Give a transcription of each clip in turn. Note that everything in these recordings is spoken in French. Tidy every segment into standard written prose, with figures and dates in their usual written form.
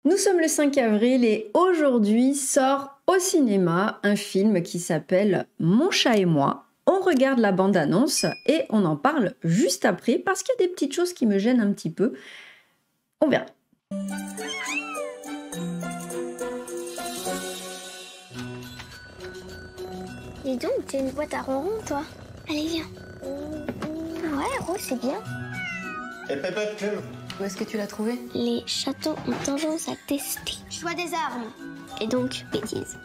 Nous sommes le 5 avril et aujourd'hui sort au cinéma un film qui s'appelle Mon chat et moi. On regarde la bande-annonce et on en parle juste après parce qu'il y a des petites choses qui me gênent un petit peu. On verra. Dis donc, t'es une boîte à ronron, toi. Allez, viens. Ouais, Rose, c'est bien. Et Pépé, Où est-ce que tu l'as trouvé? Les châteaux ont tendance à tester. Choix des armes. Et donc, bêtises.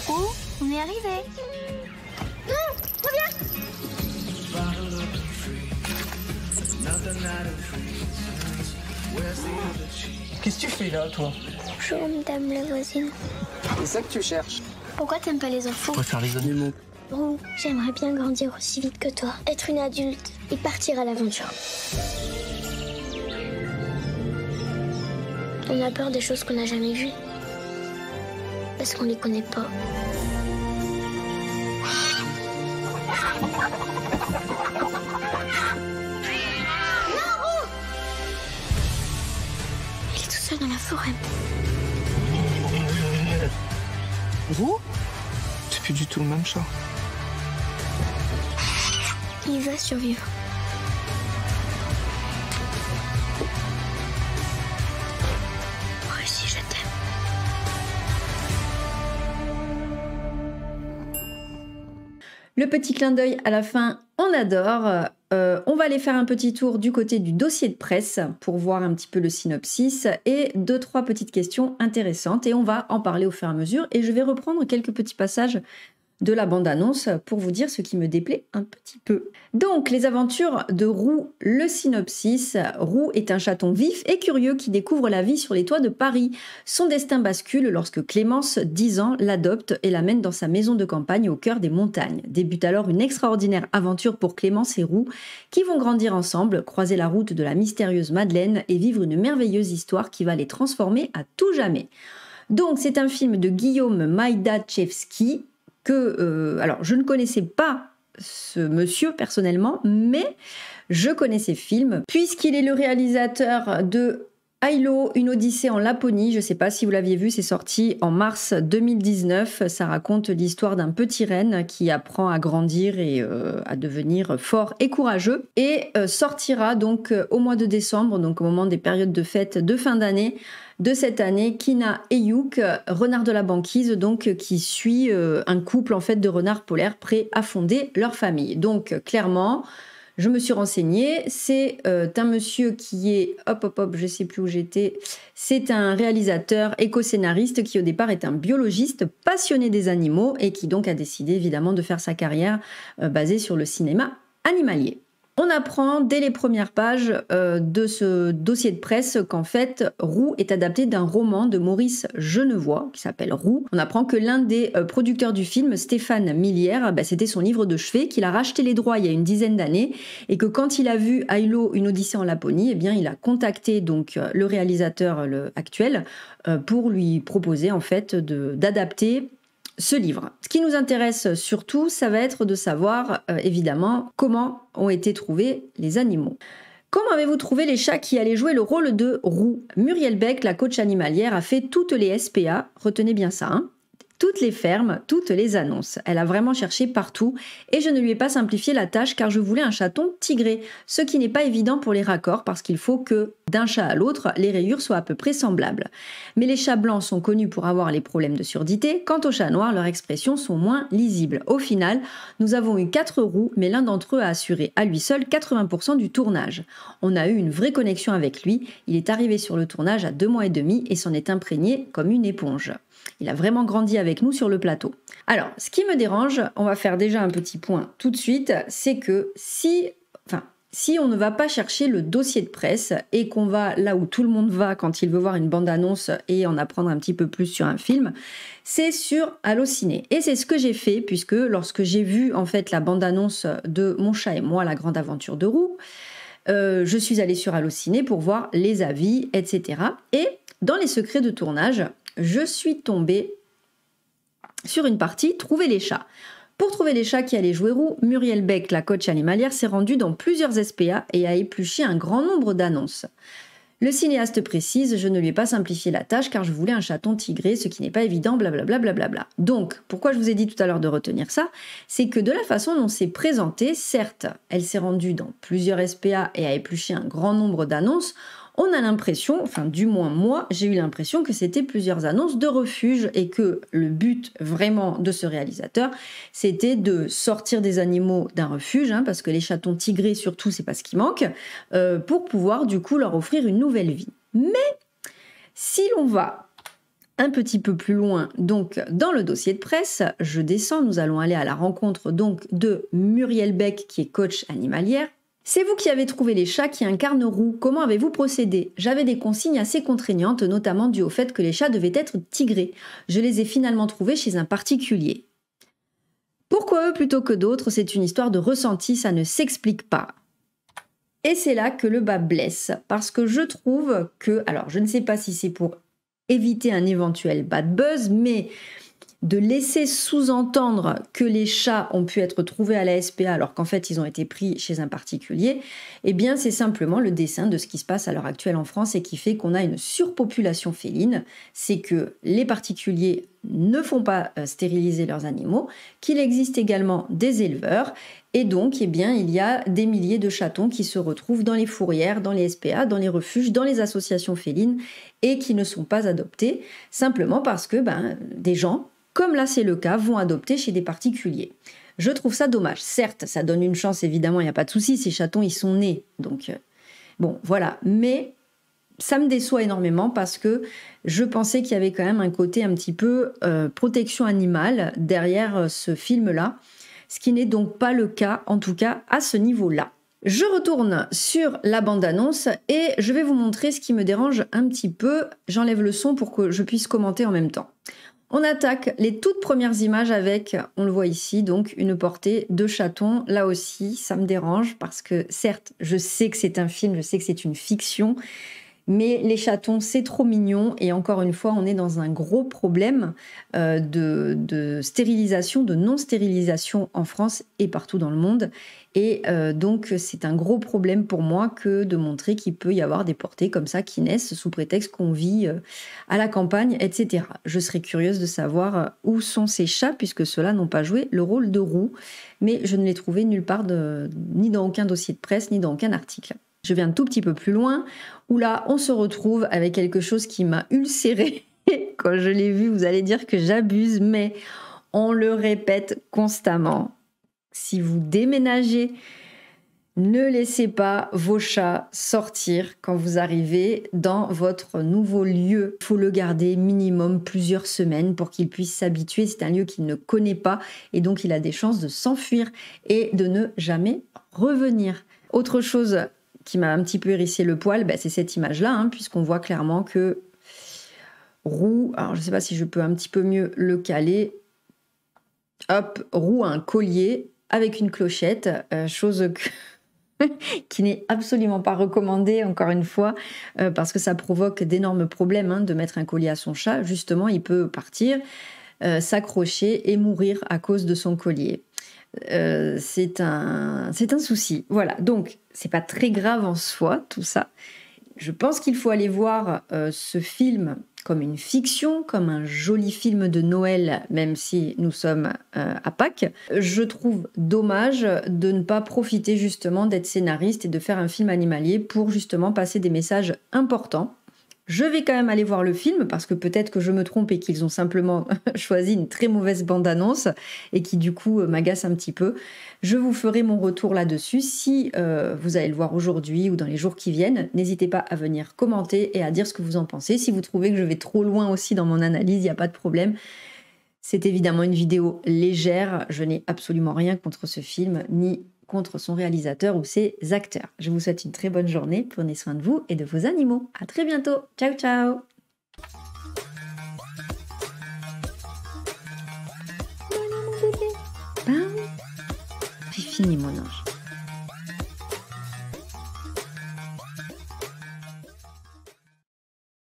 Oh, on est arrivé. Non, reviens. Qu'est-ce que tu fais là, toi? Bonjour, madame la voisine. C'est ça que tu cherches? Pourquoi t'aimes pas les enfants? Je préfère les animaux. Roux, j'aimerais bien grandir aussi vite que toi. Être une adulte et partir à l'aventure. On a peur des choses qu'on n'a jamais vues. Parce qu'on les connaît pas. Non, Roux! Il est tout seul dans la forêt. Roux? C'est plus du tout le même chat. Il va survivre. Moi aussi, je t'aime. Le petit clin d'œil à la fin, on adore. On va aller faire un petit tour du côté du dossier de presse pour voir un petit peu le synopsis et 2-3 petites questions intéressantes et on va en parler au fur et à mesure et je vais reprendre quelques petits passages de la bande-annonce pour vous dire ce qui me déplaît un petit peu. Donc, les aventures de Roux, le synopsis. Roux est un chaton vif et curieux qui découvre la vie sur les toits de Paris. Son destin bascule lorsque Clémence, 10 ans, l'adopte et l'amène dans sa maison de campagne au cœur des montagnes. Débute alors une extraordinaire aventure pour Clémence et Roux qui vont grandir ensemble, croiser la route de la mystérieuse Madeleine et vivre une merveilleuse histoire qui va les transformer à tout jamais. Donc, c'est un film de Guillaume Maïdachevski alors je ne connaissais pas ce monsieur personnellement, mais je connais ses films, puisqu'il est le réalisateur de Aïlo, une Odyssée en Laponie. Je ne sais pas si vous l'aviez vu, c'est sorti en mars 2019. Ça raconte l'histoire d'un petit renne qui apprend à grandir et à devenir fort et courageux. Et sortira donc au mois de décembre, donc au moment des périodes de fête de fin d'année, de cette année, Kina et Youk, renard de la banquise, donc qui suit un couple en fait de renards polaires prêts à fonder leur famille. Donc clairement, je me suis renseignée, c'est un monsieur qui est, je sais plus où j'étais, c'est un réalisateur éco-scénariste qui au départ est un biologiste passionné des animaux et qui donc a décidé évidemment de faire sa carrière basée sur le cinéma animalier. On apprend dès les premières pages de ce dossier de presse qu'en fait, Roux est adapté d'un roman de Maurice Genevoix qui s'appelle Roux. On apprend que l'un des producteurs du film, Stéphane Millière, c'était son livre de chevet, qu'il a racheté les droits il y a une dizaine d'années et que quand il a vu Aïlo, une Odyssée en Laponie, eh bien, il a contacté donc le réalisateur actuel pour lui proposer en fait d'adapter ce livre. Ce qui nous intéresse surtout, ça va être de savoir, évidemment, comment ont été trouvés les animaux. Comment avez-vous trouvé les chats qui allaient jouer le rôle de Roux? Muriel Beck, la coach animalière, a fait toutes les SPA, retenez bien ça, hein, toutes les fermes, toutes les annonces. Elle a vraiment cherché partout et je ne lui ai pas simplifié la tâche car je voulais un chaton tigré, ce qui n'est pas évident pour les raccords parce qu'il faut que d'un chat à l'autre, les rayures soient à peu près semblables. Mais les chats blancs sont connus pour avoir les problèmes de surdité, quant aux chats noirs, leurs expressions sont moins lisibles. Au final, nous avons eu 4 Roux, mais l'un d'entre eux a assuré à lui seul 80% du tournage. On a eu une vraie connexion avec lui, il est arrivé sur le tournage à 2 mois et demi et s'en est imprégné comme une éponge. Il a vraiment grandi avec nous sur le plateau. Alors, ce qui me dérange, on va faire déjà un petit point tout de suite, c'est que si on ne va pas chercher le dossier de presse et qu'on va là où tout le monde va quand il veut voir une bande-annonce et en apprendre un petit peu plus sur un film, c'est sur Allociné. Et c'est ce que j'ai fait puisque lorsque j'ai vu en fait la bande-annonce de Mon chat et moi, la grande aventure de Roux, je suis allée sur Allociné pour voir les avis, etc. Et dans les secrets de tournage, je suis tombée sur une partie « Trouver les chats ». Pour trouver les chats qui allaient jouer Roux, Muriel Beck, la coach animalière, s'est rendue dans plusieurs SPA et a épluché un grand nombre d'annonces. Le cinéaste précise, je ne lui ai pas simplifié la tâche car je voulais un chaton tigré, ce qui n'est pas évident, blablabla. Blablabla. Donc, pourquoi je vous ai dit tout à l'heure de retenir ça, c'est que de la façon dont c'est présenté, certes, elle s'est rendue dans plusieurs SPA et a épluché un grand nombre d'annonces, on a l'impression, enfin du moins moi, j'ai eu l'impression que c'était plusieurs annonces de refuge et que le but vraiment de ce réalisateur, c'était de sortir des animaux d'un refuge, hein, parce que les chatons tigrés surtout, c'est pas ce qui manque, pour pouvoir du coup leur offrir une nouvelle vie. Mais si l'on va un petit peu plus loin, donc dans le dossier de presse, je descends, nous allons aller à la rencontre donc de Muriel Beck qui est coach animalière. C'est vous qui avez trouvé les chats qui incarnent Roux. Comment avez-vous procédé? J'avais des consignes assez contraignantes, notamment dues au fait que les chats devaient être tigrés. Je les ai finalement trouvés chez un particulier. Pourquoi eux plutôt que d'autres? C'est une histoire de ressenti, ça ne s'explique pas. Et c'est là que le bas blesse, parce que je trouve que, alors je ne sais pas si c'est pour éviter un éventuel bad buzz, mais de laisser sous-entendre que les chats ont pu être trouvés à la SPA alors qu'en fait ils ont été pris chez un particulier, eh bien c'est simplement le dessin de ce qui se passe à l'heure actuelle en France et qui fait qu'on a une surpopulation féline. C'est que les particuliers ne font pas stériliser leurs animaux, qu'il existe également des éleveurs et donc eh bien, il y a des milliers de chatons qui se retrouvent dans les fourrières, dans les SPA, dans les refuges, dans les associations félines et qui ne sont pas adoptés simplement parce que des gens, comme là c'est le cas, vont adopter chez des particuliers. Je trouve ça dommage. Certes, ça donne une chance, évidemment, il n'y a pas de souci, ces chatons, ils sont nés. Donc, bon, voilà. Mais ça me déçoit énormément parce que je pensais qu'il y avait quand même un côté un petit peu protection animale derrière ce film-là, ce qui n'est donc pas le cas, en tout cas, à ce niveau-là. Je retourne sur la bande-annonce et je vais vous montrer ce qui me dérange un petit peu. J'enlève le son pour que je puisse commenter en même temps. On attaque les toutes premières images avec, on le voit ici, donc une portée de chatons. Là aussi, ça me dérange parce que certes, je sais que c'est un film, je sais que c'est une fiction, mais les chatons, c'est trop mignon. Et encore une fois, on est dans un gros problème de stérilisation, de non-stérilisation en France et partout dans le monde. Et donc, c'est un gros problème pour moi que de montrer qu'il peut y avoir des portées comme ça qui naissent sous prétexte qu'on vit à la campagne, etc. Je serais curieuse de savoir où sont ces chats, puisque ceux-là n'ont pas joué le rôle de Roux. Mais je ne l'ai trouvé nulle part, ni dans aucun dossier de presse, ni dans aucun article. Je vais un tout petit peu plus loin, où là, on se retrouve avec quelque chose qui m'a ulcéré. Quand je l'ai vu, vous allez dire que j'abuse, mais on le répète constamment. Si vous déménagez, ne laissez pas vos chats sortir quand vous arrivez dans votre nouveau lieu. Il faut le garder minimum plusieurs semaines pour qu'il puisse s'habituer. C'est un lieu qu'il ne connaît pas et donc il a des chances de s'enfuir et de ne jamais revenir. Autre chose qui m'a un petit peu hérissé le poil, c'est cette image-là, puisqu'on voit clairement que Roux, alors je ne sais pas si je peux un petit peu mieux le caler, hop, Roux a un collier avec une clochette, chose qui n'est absolument pas recommandée, encore une fois, parce que ça provoque d'énormes problèmes de mettre un collier à son chat. Justement, il peut partir, s'accrocher et mourir à cause de son collier. C'est un souci. Voilà, donc c'est pas très grave en soi, tout ça. Je pense qu'il faut aller voir ce film comme une fiction, comme un joli film de Noël, même si nous sommes à Pâques. Je trouve dommage de ne pas profiter justement d'être scénariste et de faire un film animalier pour justement passer des messages importants. Je vais quand même aller voir le film parce que peut-être que je me trompe et qu'ils ont simplement choisi une très mauvaise bande-annonce et qui du coup m'agace un petit peu. Je vous ferai mon retour là-dessus. Si vous allez le voir aujourd'hui ou dans les jours qui viennent, n'hésitez pas à venir commenter et à dire ce que vous en pensez. Si vous trouvez que je vais trop loin aussi dans mon analyse, il n'y a pas de problème. C'est évidemment une vidéo légère. Je n'ai absolument rien contre ce film, ni contre son réalisateur ou ses acteurs. Je vous souhaite une très bonne journée, prenez soin de vous et de vos animaux. À très bientôt, ciao ciao. J'ai fini mon ange.